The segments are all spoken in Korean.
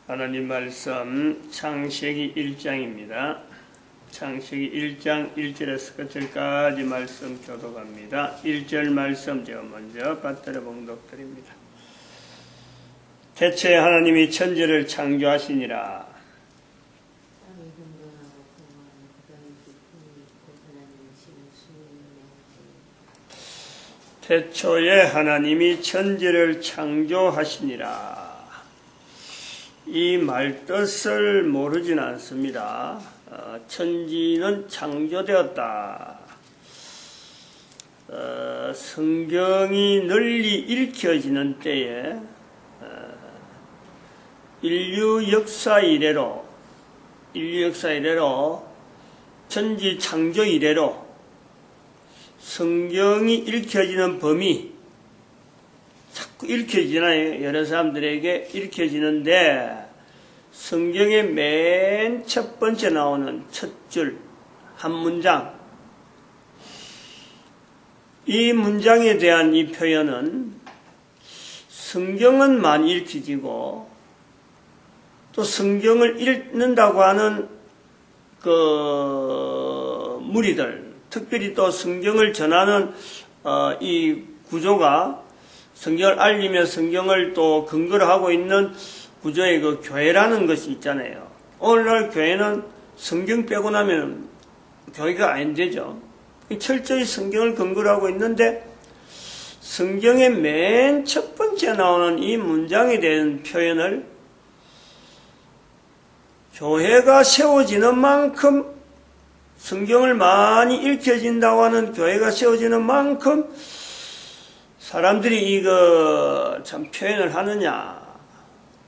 하나님 말씀 창세기 1장입니다. 창세기 1장 1절에서 끝절까지 말씀 교독합니다. 1절 말씀 제가 먼저 받들어 봉독드립니다. 대체 하나님이 천지를 창조하시니라. 태초에 하나님이 천지를 창조하시니라. 이 말뜻을 모르진 않습니다. 천지는 창조되었다. 성경이 널리 읽혀지는 때에 인류 역사 이래로 천지 창조 이래로 성경이 읽혀지는 범위 자꾸 읽혀지나요? 여러 사람들에게 읽혀지는데 성경의 맨 첫 번째 나오는 첫 줄 한 문장, 이 문장에 대한 이 표현은 성경은 많이 읽혀지고 또 성경을 읽는다고 하는 그 무리들, 특별히 또 성경을 전하는 이 구조가 성경을 알리며 성경을 또 근거로 하고 있는 구조의 그 교회라는 것이 있잖아요. 오늘날 교회는 성경 빼고 나면 교회가 안 되죠. 철저히 성경을 근거로 하고 있는데 성경의 맨 첫 번째 나오는 이 문장에 대한 표현을 교회가 세워지는 만큼 성경을 많이 읽혀진다고 하는 교회가 세워지는 만큼 사람들이 이거 참 표현을 하느냐.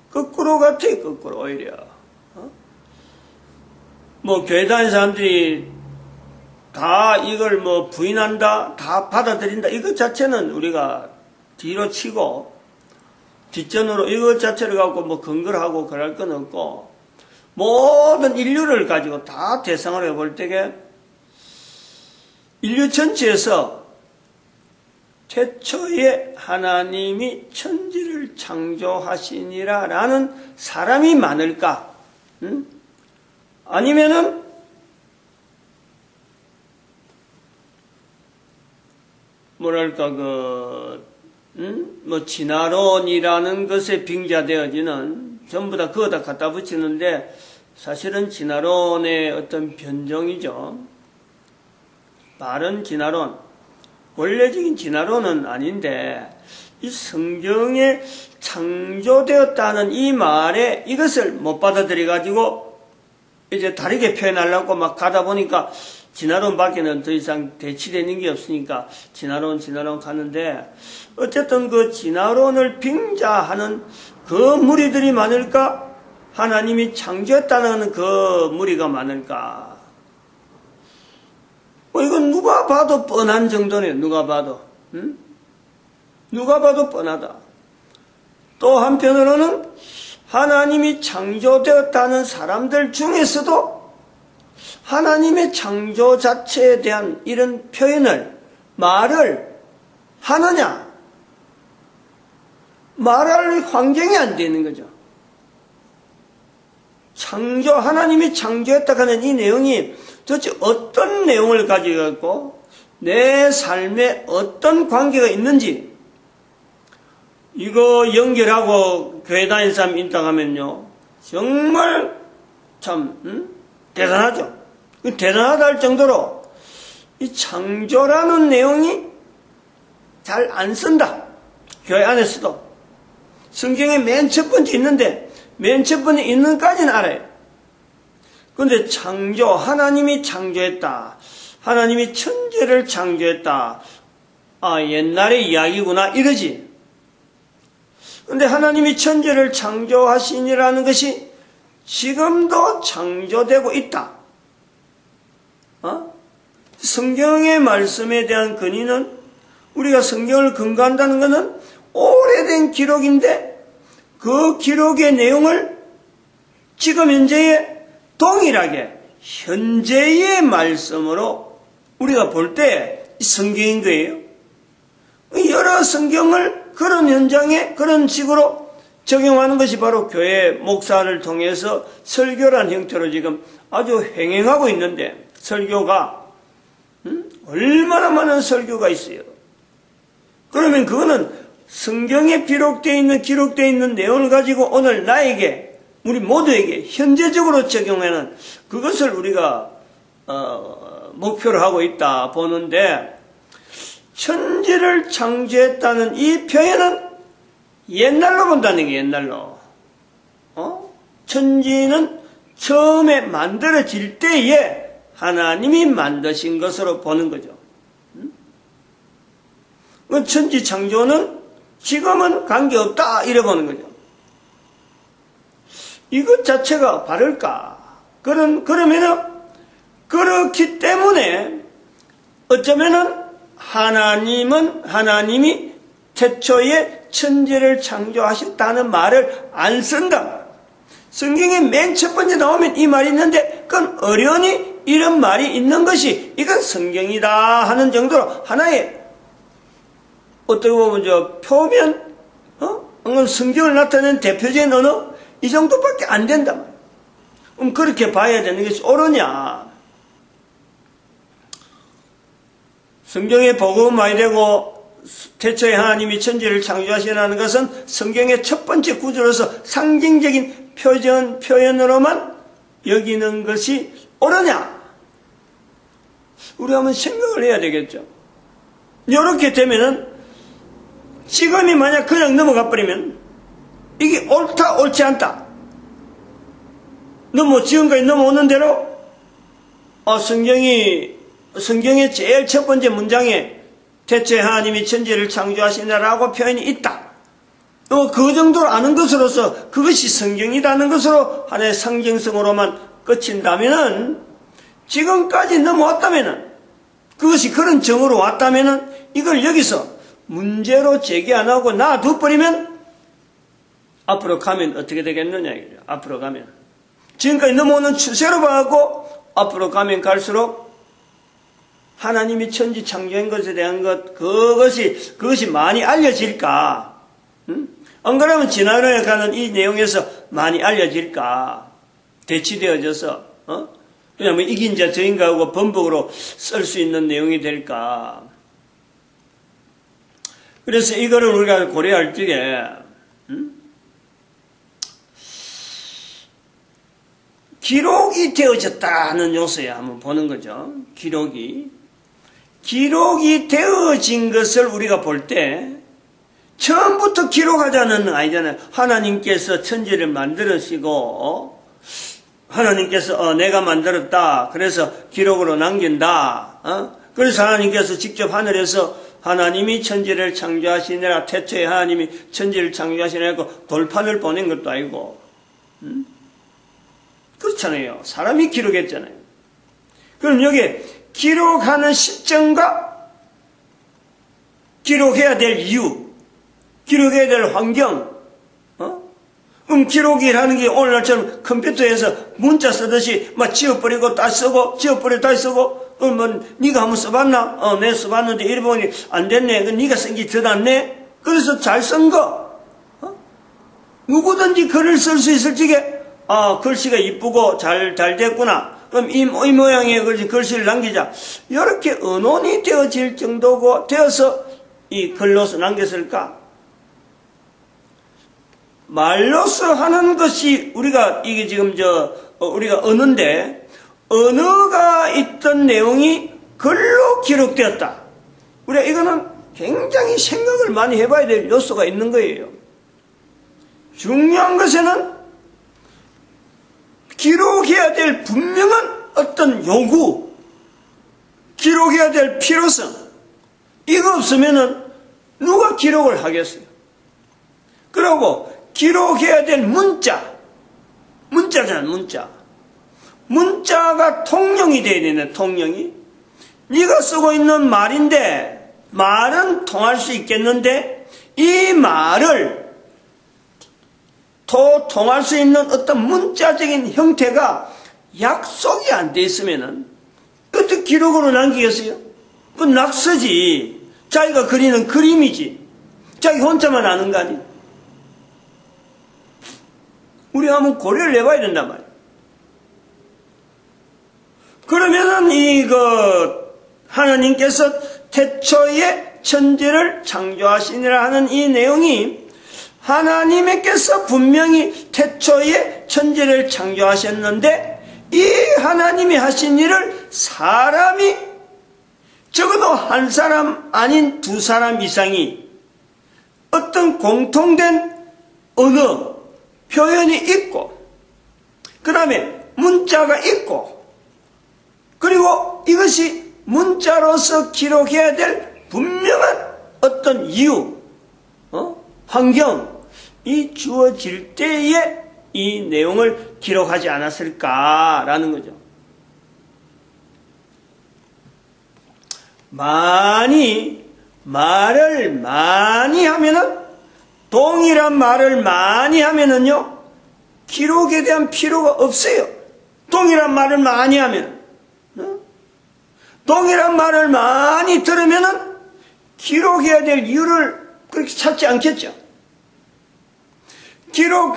거꾸로 같아요, 거꾸로, 오히려. 교회 다니는 사람들이 다 이걸 부인한다, 다 받아들인다, 이것 자체는 우리가 뒤로 치고, 뒷전으로 이것 자체를 갖고 근거를 하고 그럴 건 없고, 모든 인류를 가지고 다 대상으로 해볼 때에 인류 전체에서 최초에 하나님이 천지를 창조하시니라 라는 사람이 많을까? 아니면은 진화론이라는 것에 빙자되어지는 전부 다 그거다 갖다 붙이는데 사실은 진화론의 어떤 변종이죠. 바른 진화론, 원래적인 진화론은 아닌데 이 성경에 창조되었다는 이 말에 이것을 못 받아들여 가지고 이제 다르게 표현하려고 막 가다 보니까 진화론 밖에는 더 이상 대치되는 게 없으니까 진화론 가는데 어쨌든 그 진화론을 빙자하는 그 무리들이 많을까? 하나님이 창조했다는 그 무리가 많을까? 이건 누가 봐도 뻔한 정도네요. 누가 봐도. 누가 봐도 뻔하다. 또 한편으로는 하나님이 창조되었다는 사람들 중에서도 하나님의 창조 자체에 대한 이런 표현을, 말을 하느냐? 말할 환경이 안 되는 거죠. 하나님이 창조했다 하는 이 내용이 도대체 어떤 내용을 가지고 있고 내 삶에 어떤 관계가 있는지 이거 연결하고 교회 다니는 사람 인터하면요 정말 참 대단하죠. 대단하다 할 정도로 이 창조라는 내용이 잘 안 쓴다. 교회 안에서도 성경에 맨 첫 번째 있는데 맨 첫 번째 있는까지는 알아요. 그런데 하나님이 창조했다. 하나님이 천지를 창조했다. 옛날의 이야기구나 이러지. 그런데 하나님이 천지를 창조하시니라는 것이 지금도 창조되고 있다. 성경의 말씀에 대한 근위는 우리가 성경을 근거한다는 것은 오래된 기록인데 그 기록의 내용을 지금 현재의 동일하게 현재의 말씀으로 우리가 볼 때 성경인 거예요. 여러 성경을 그런 현장에 그런 식으로 적용하는 것이 바로 교회 목사를 통해서 설교란 형태로 지금 아주 횡행하고 있는데, 설교가 얼마나 많은 설교가 있어요. 그러면 그거는 성경에 기록되어 있는 내용을 가지고 오늘 나에게, 우리 모두에게 현재적으로 적용하는 그것을 우리가 목표로 하고 있다 보는데, 천지를 창조했다는 이 표현은 옛날로 본다는 게, 옛날로. 천지는 처음에 만들어질 때에 하나님이 만드신 것으로 보는 거죠. 천지 창조는 지금은 관계없다, 이래 보는 거죠. 이것 자체가 바를까? 그러면은, 그렇기 때문에, 어쩌면은, 하나님이 태초에 천지를 창조하셨다는 말을 안 쓴다. 성경에 맨 첫 번째 나오면 이 말이 있는데, 그건 어련히 이런 말이 있는 것이, 이건 성경이다 하는 정도로 하나의, 어떻게 보면 표면, 성경을 나타내는 대표적인 언어, 이 정도밖에 안 된단 말이야. 그럼 그렇게 봐야 되는 것이 옳으냐? 성경에 복음 많이 되고 태초에 하나님이 천지를 창조하시라는 것은 성경의 첫 번째 구절로서 상징적인 표현으로만 여기는 것이 옳으냐? 우리 한번 생각을 해야 되겠죠. 이렇게 되면은 지금이 만약 그냥 넘어가 버리면 이게 옳다 옳지 않다, 지금까지 넘어오는 대로 성경의 제일 첫 번째 문장에 태초에 하나님이 천지를 창조하시나라고 표현이 있다. 그 정도로 아는 것으로서 그것이 성경이라는 것으로 하나의 상징성으로만 끝인다면은, 지금까지 넘어왔다면은, 그것이 그런 정으로 왔다면은, 이걸 여기서 문제로 제기 안 하고 놔둬버리면 앞으로 가면 어떻게 되겠느냐 이거죠. 앞으로 가면 지금까지 넘어오는 추세로 봐갖고 앞으로 가면 갈수록 하나님이 천지 창조한 것에 대한 그것이 많이 알려질까? 안 그러면 지나가야 가는 이 내용에서 많이 알려질까? 대치되어져서 그냥 이긴 자 저인 가하고 번복으로 쓸 수 있는 내용이 될까? 그래서 이거를 우리가 고려할 적에 기록이 되어졌다는 요소에 한번 보는 거죠. 기록이 되어진 것을 우리가 볼 때 처음부터 기록하자는 아니잖아요. 하나님께서 천지를 만들으시고 하나님께서 내가 만들었다, 그래서 기록으로 남긴다. 그래서 하나님께서 직접 하늘에서 하나님이 천지를 창조하시느라, 태초에 하나님이 천지를 창조하시느라 돌판을 보낸 것도 아니고, 그렇잖아요. 사람이 기록했잖아요. 그럼 여기 기록하는 시점과 기록해야 될 이유, 기록해야 될 환경, 그럼 기록이라는 게 오늘날처럼 컴퓨터에서 문자 쓰듯이 막 지워버리고 다시 쓰고, 지워버리고 다시 쓰고, 그러면 네가 한번 써봤나? 내가 써봤는데 이래 보니 안 됐네. 네가 쓴 게 더 낫네. 그래서 잘 쓴 거. 누구든지 글을 쓸 수 있을 적에 글씨가 이쁘고 잘 됐구나. 그럼 이 모양의 글씨를 남기자. 이렇게 언론이 되어질 정도고 되어서 이 글로서 남겼을까? 말로서 하는 것이 이게 지금 우리가 언어인데, 언어가 있던 내용이 글로 기록되었다. 우리가 이거는 굉장히 생각을 많이 해봐야 될 요소가 있는 거예요. 중요한 것에는 기록해야 될 분명한 어떤 요구, 기록해야 될 필요성, 이거 없으면은 누가 기록을 하겠어요? 그리고 기록해야 될 문자잖아, 문자. 문자가 통용이 돼야 되네, 통용이. 네가 쓰고 있는 말인데, 말은 통할 수 있겠는데, 이 말을 통할 수 있는 어떤 문자적인 형태가 약속이 안 돼 있으면은, 어떻게 기록으로 남기겠어요? 그건 낙서지. 자기가 그리는 그림이지. 자기 혼자만 아는 거 아니에요? 우리 한번 고려를 해봐야 된단 말이에요. 그러면은 하나님께서 태초에 천지를 창조하시니라 하는 이 내용이 하나님께서 분명히 태초에 천지를 창조하셨는데 이 하나님이 하신 일을 사람이 적어도 한 사람 아닌 두 사람 이상이 어떤 공통된 언어, 표현이 있고 그 다음에 문자가 있고 그리고 이것이 문자로서 기록해야 될 분명한 어떤 이유, 환경이 주어질 때에 이 내용을 기록하지 않았을까라는 거죠. 말을 많이 하면은, 동일한 말을 많이 하면은요, 기록에 대한 필요가 없어요. 동일한 말을 많이 하면. 동일한 말을 많이 들으면은 기록해야 될 이유를 그렇게 찾지 않겠죠.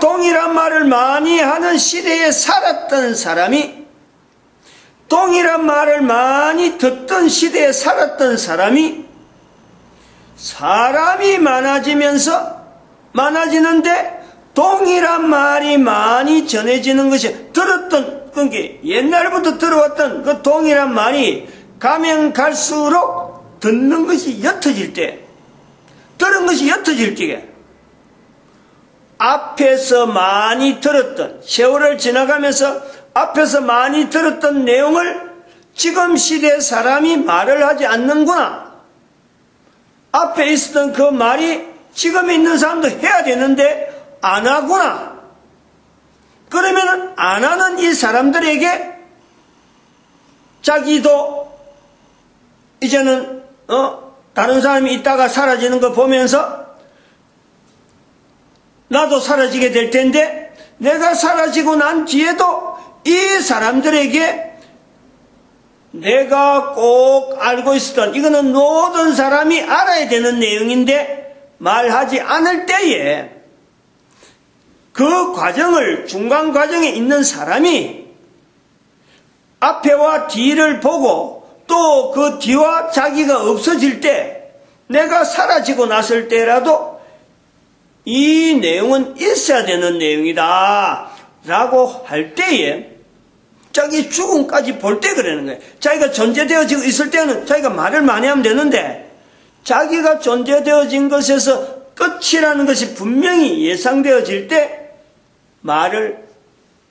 동일한 말을 많이 하는 시대에 살았던 사람이, 동일한 말을 많이 듣던 시대에 살았던 사람이 많아지는데 동일한 말이 많이 전해지는 것이 그게 옛날부터 들어왔던 그 동일한 말이 가면 갈수록 듣는 것이 옅어질 때, 들은 것이 옅어질 때에 앞에서 많이 들었던, 세월을 지나가면서 앞에서 많이 들었던 내용을 지금 시대 사람이 말을 하지 않는구나. 앞에 있었던 그 말이 지금 있는 사람도 해야 되는데 안 하구나. 그러면 안 하는 이 사람들에게 자기도 이제는 다른 사람이 있다가 사라지는 거 보면서 나도 사라지게 될 텐데 내가 사라지고 난 뒤에도 이 사람들에게 내가 꼭 알고 있었던, 이거는 모든 사람이 알아야 되는 내용인데 말하지 않을 때에 그 과정을, 중간 과정에 있는 사람이 앞에와 뒤를 보고 또 그 뒤와 자기가 없어질 때, 내가 사라지고 났을 때라도 이 내용은 있어야 되는 내용이다 라고 할 때에 자기 죽음까지 볼 때 그러는 거예요. 자기가 존재되어지고 있을 때는 자기가 말을 많이 하면 되는데 자기가 존재되어진 것에서 끝이라는 것이 분명히 예상되어질 때 말을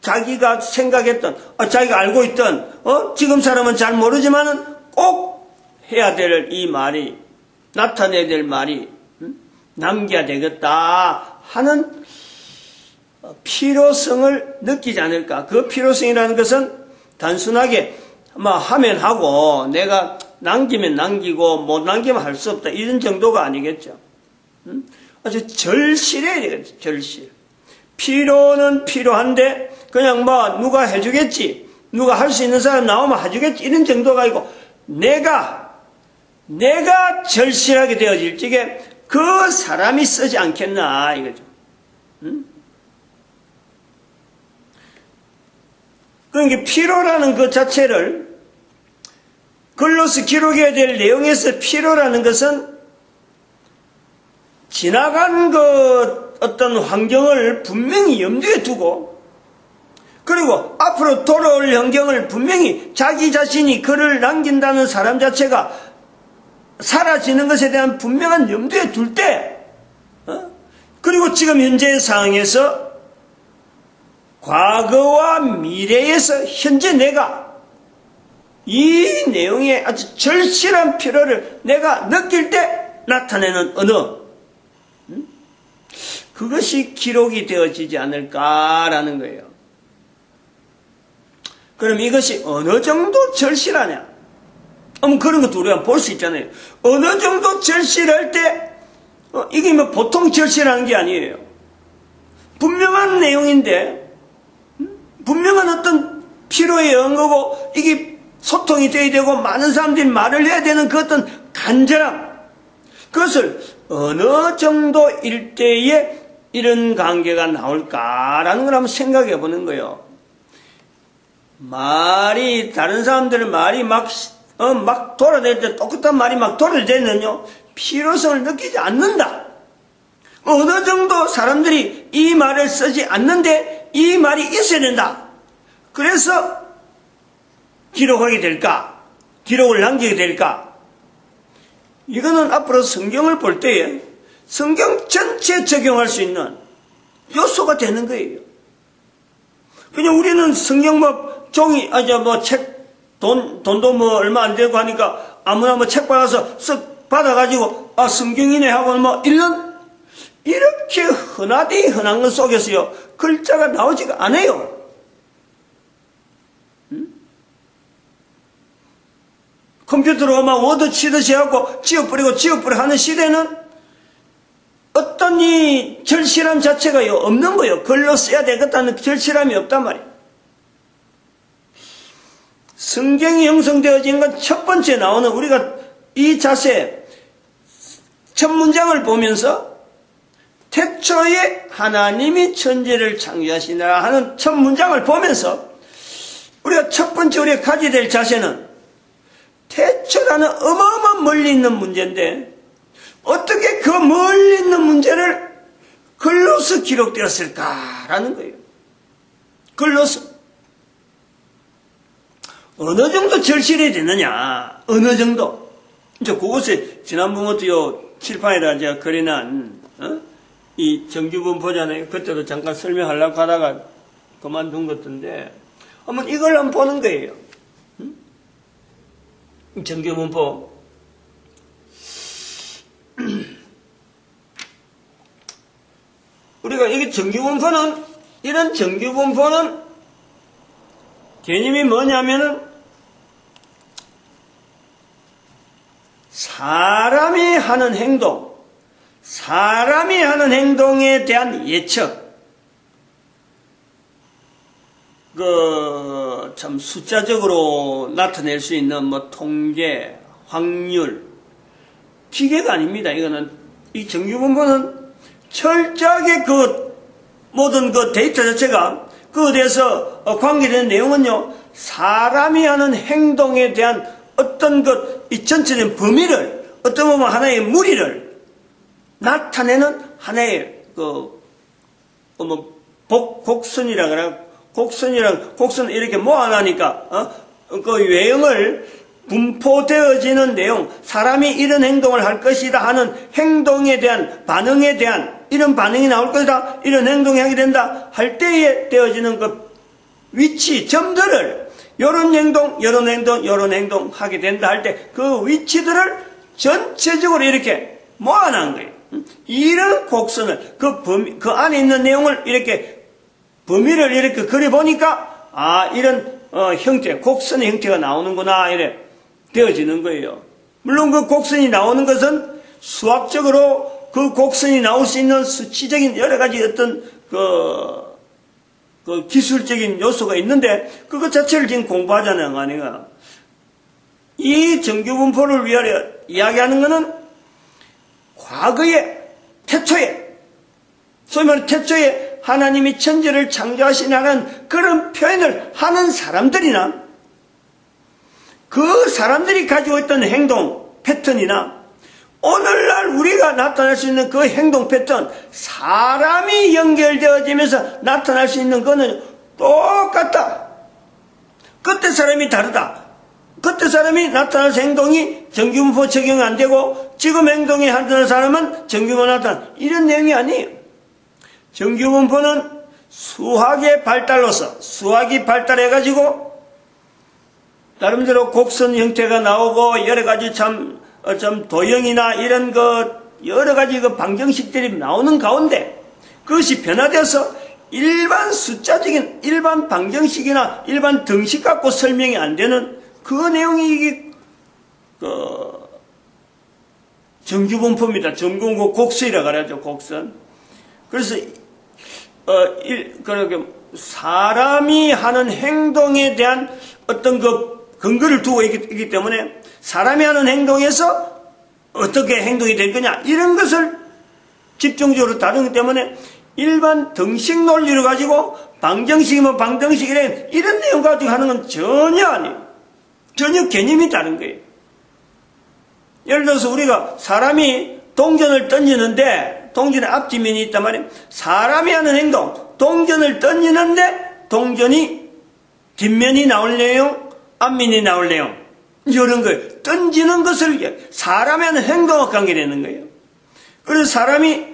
자기가 생각했던, 자기가 알고 있던, 지금 사람은 잘 모르지만은 꼭 해야 될 이 말이, 나타내야 될 말이 남겨야 되겠다 하는 필요성을 느끼지 않을까. 그 필요성이라는 것은 단순하게 하면 하고 내가 남기면 남기고 못 남기면 할 수 없다 이런 정도가 아니겠죠. 아주 절실해야 되겠죠. 절실. 필요는 필요한데 그냥 누가 해주겠지, 누가 할 수 있는 사람 나오면 해주겠지 이런 정도가 아니고 내가 절실하게 되어질 적에 그 사람이 쓰지 않겠나 이거죠. 그러니까 필요라는 것 자체를 글로서 기록해야 될 내용에서 필요라는 것은 지나간 어떤 환경을 분명히 염두에 두고 그리고 앞으로 돌아올 환경을 분명히 자기 자신이 글을 남긴다는 사람 자체가 사라지는 것에 대한 분명한 염두에 둘 때, 그리고 지금 현재의 상황에서 과거와 미래에서 현재 내가 이 내용에 아주 절실한 필요를 내가 느낄 때 나타내는 언어, 그것이 기록이 되어지지 않을까라는 거예요. 그럼 이것이 어느 정도 절실하냐? 그런 것도 우리가 볼 수 있잖아요. 어느 정도 절실할 때, 이게 보통 절실한 게 아니에요. 분명한 내용인데, 분명한 어떤 필요에 응하고, 이게 소통이 돼야 되고, 많은 사람들이 말을 해야 되는 그 어떤 간절함, 그것을 어느 정도일 때에 이런 관계가 나올까라는 걸 한번 생각해 보는 거예요. 다른 사람들은 말이 막 돌아댈 때 똑같은 말이 막 돌아대면요, 필요성을 느끼지 않는다. 어느 정도 사람들이 이 말을 쓰지 않는데 이 말이 있어야 된다. 그래서 기록하게 될까? 기록을 남기게 될까? 이거는 앞으로 성경을 볼 때에 성경 전체에 적용할 수 있는 요소가 되는 거예요. 그냥 우리는 성경 돈도 얼마 안 되고 하니까 아무나 책 받아서 쓱 받아가지고, 성경이네 하고 이렇게 흔한 것 속에서요, 글자가 나오지가 않아요. 컴퓨터로 막 워드 치듯이 하고 지워버리고 하는 시대는 어떤 이 절실함 자체가요, 없는 거예요. 글로 써야 되겠다는 절실함이 없단 말이에요. 성경이 형성되어진 건 첫 번째 나오는 우리가 이 자세, 첫 문장을 보면서 태초에 하나님이 천지를 창조하시니라 하는 첫 문장을 보면서 우리가 첫 번째 우리가 가져야 될 자세는 태초라는 어마어마한 멀리 있는 문제인데 어떻게 그 멀리 있는 문제를 글로서 기록되었을까라는 거예요. 글로서. 어느 정도 절실해야 되느냐, 어느 정도. 이제 그것에 지난번부터 칠판에다 제가 그려놓은, 이 정규분포잖아요. 그때도 잠깐 설명하려고 하다가 그만둔 것인데, 한번 이걸 한번 보는 거예요. 정규분포. 우리가 이게 이런 정규분포는 개념이 뭐냐면은 사람이 하는 행동에 대한 예측, 참 숫자적으로 나타낼 수 있는 통계, 확률, 기계가 아닙니다. 이거는 이 정규분포는 철저하게 모든 데이터 자체가 그에 대해서 관계되는 내용은요, 사람이 하는 행동에 대한 어떤 이 전체적인 범위를, 어떤 보면 하나의 무리를 나타내는 하나의 곡선이라 그래. 곡선 이렇게 모아놓으니까, 그 외형을 분포되어지는 내용, 사람이 이런 행동을 할 것이다 하는 행동에 대한, 반응에 대한, 이런 반응이 나올 것이다, 이런 행동이 하게 된다 할 때에 되어지는 위치, 점들을, 요런 행동 하게 된다 할 때 그 위치들을 전체적으로 이렇게 모아놓은 거예요. 이런 곡선을, 그 안에 있는 내용을 이렇게, 범위를 이렇게 그려보니까, 이런, 형태, 곡선의 형태가 나오는구나, 이래 되어지는 거예요. 물론 그 곡선이 나오는 것은 수학적으로 그 곡선이 나올 수 있는 수치적인 여러 가지 어떤 기술적인 요소가 있는데 그것 자체를 지금 공부하자는 거 아닌가. 이 정규분포를 위하여 이야기하는 것은 과거에 태초에, 소위 말해 태초에 하나님이 천지를 창조하시냐는 그런 표현을 하는 사람들이나 그 사람들이 가지고 있던 행동 패턴이나 오늘날 우리가 나타날 수 있는 그 행동 패턴, 사람이 연결되어지면서 나타날 수 있는 거는 똑같다. 그때 사람이 다르다. 그때 사람이 나타날 행동이 정규분포 적용이 안 되고 지금 행동이 하는 사람은 정규분포 나타나. 이런 내용이 아니에요. 정규분포는 수학의 발달로서, 수학이 발달해가지고 나름대로 곡선 형태가 나오고 여러 가지 좀 도형이나 이런 여러 가지 방정식들이 나오는 가운데 그것이 변화돼서 일반 숫자적인 일반 방정식이나 일반 등식 갖고 설명이 안 되는 그 내용이 이게 정규분포입니다. 정규분포 곡선이라고 그러죠. 곡선. 그래서 그렇게 사람이 하는 행동에 대한 어떤 근거를 두고 있기 때문에 사람이 하는 행동에서 어떻게 행동이 될 거냐 이런 것을 집중적으로 다루기 때문에 일반 등식 논리를 가지고 방정식이면 방정식 이런 내용 가지고 하는 건 전혀 아니에요. 전혀 개념이 다른 거예요. 예를 들어서 우리가 사람이 동전을 던지는데 동전에 앞뒷면이 있단 말이에요. 사람이 하는 행동, 동전을 던지는데 동전이 뒷면이 나올 내용, 앞면이 나올 내용 이런 거예요. 던지는 것을 사람이 하는 행동과 관계되는 거예요. 그래서 사람이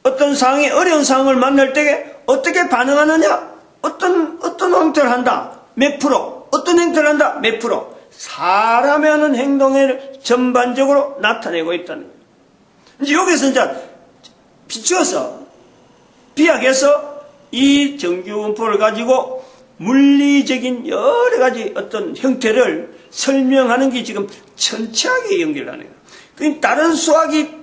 어떤 상황이 어려운 상황을 만날 때 어떻게 반응하느냐? 어떤 행태를 한다? 몇 프로? 어떤 행태를 한다? 몇 프로? 사람이 하는 행동을 전반적으로 나타내고 있다는 거예요. 이제 여기서 이제 비추어서 비약해서 이 정규분포를 가지고 물리적인 여러 가지 어떤 형태를 설명하는 게 지금 천천하게 연결하는 거예요. 다른 수학이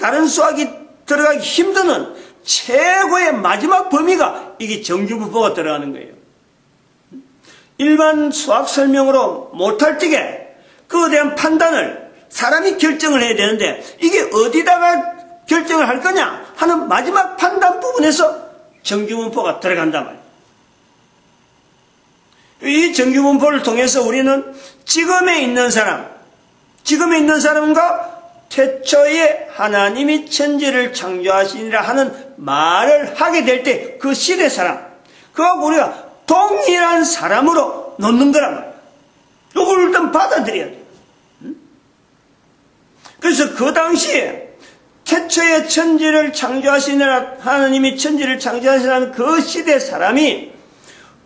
들어가기 힘드는 최고의 마지막 범위가 이게 정규분포가 들어가는 거예요. 일반 수학 설명으로 못할 적에 그에 대한 판단을 사람이 결정을 해야 되는데 이게 어디다가 결정을 할 거냐 하는 마지막 판단 부분에서 정규분포가 들어간단 말이에요. 이 정규분포를 통해서 우리는 지금에 있는 사람과 태초에 하나님이 천지를 창조하시니라 하는 말을 하게 될 때 그 시대 사람, 그하고 우리가 동일한 사람으로 놓는 거란 말이에요. 이걸 일단 받아들여야 돼요. 그래서 그 당시에 태초에 천지를 창조하시니라 하나님이 천지를 창조하시라는 그 시대 사람이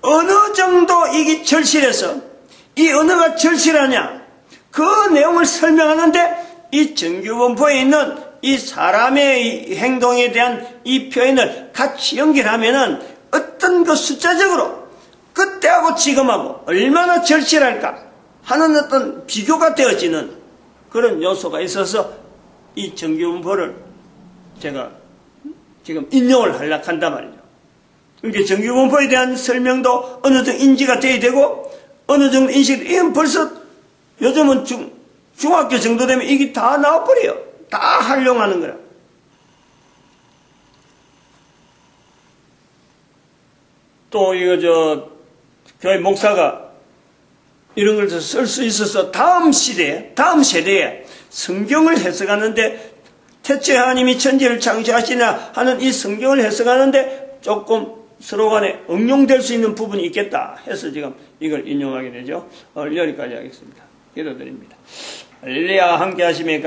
어느 정도 이게 절실해서 이 언어가 절실하냐 그 내용을 설명하는데 이 정규분포에 있는 이 사람의 행동에 대한 이 표현을 같이 연결하면은 어떤 그 숫자적으로 그때하고 지금하고 얼마나 절실할까 하는 어떤 비교가 되어지는 그런 요소가 있어서 이 정규분포를 제가 지금 인용을 하려고 한단 말이죠. 그러니까 정규분포에 대한 설명도 어느 정도 인지가 돼야 되고 어느 정도 인식이 이건 벌써 요즘은 중학교 정도 되면 이게 다 나와버려요. 다 활용하는 거라. 또 이거 교회 목사가 이런 걸 쓸 수 있어서 다음 세대에 성경을 해석하는데 태초에 하나님이 천지를 창조하시나 하는 이 성경을 해석하는데 조금 서로 간에 응용될 수 있는 부분이 있겠다 해서 지금 이걸 인용하게 되죠. 여기까지 하겠습니다. 기도드립니다. 할렐루야. 함께 하시며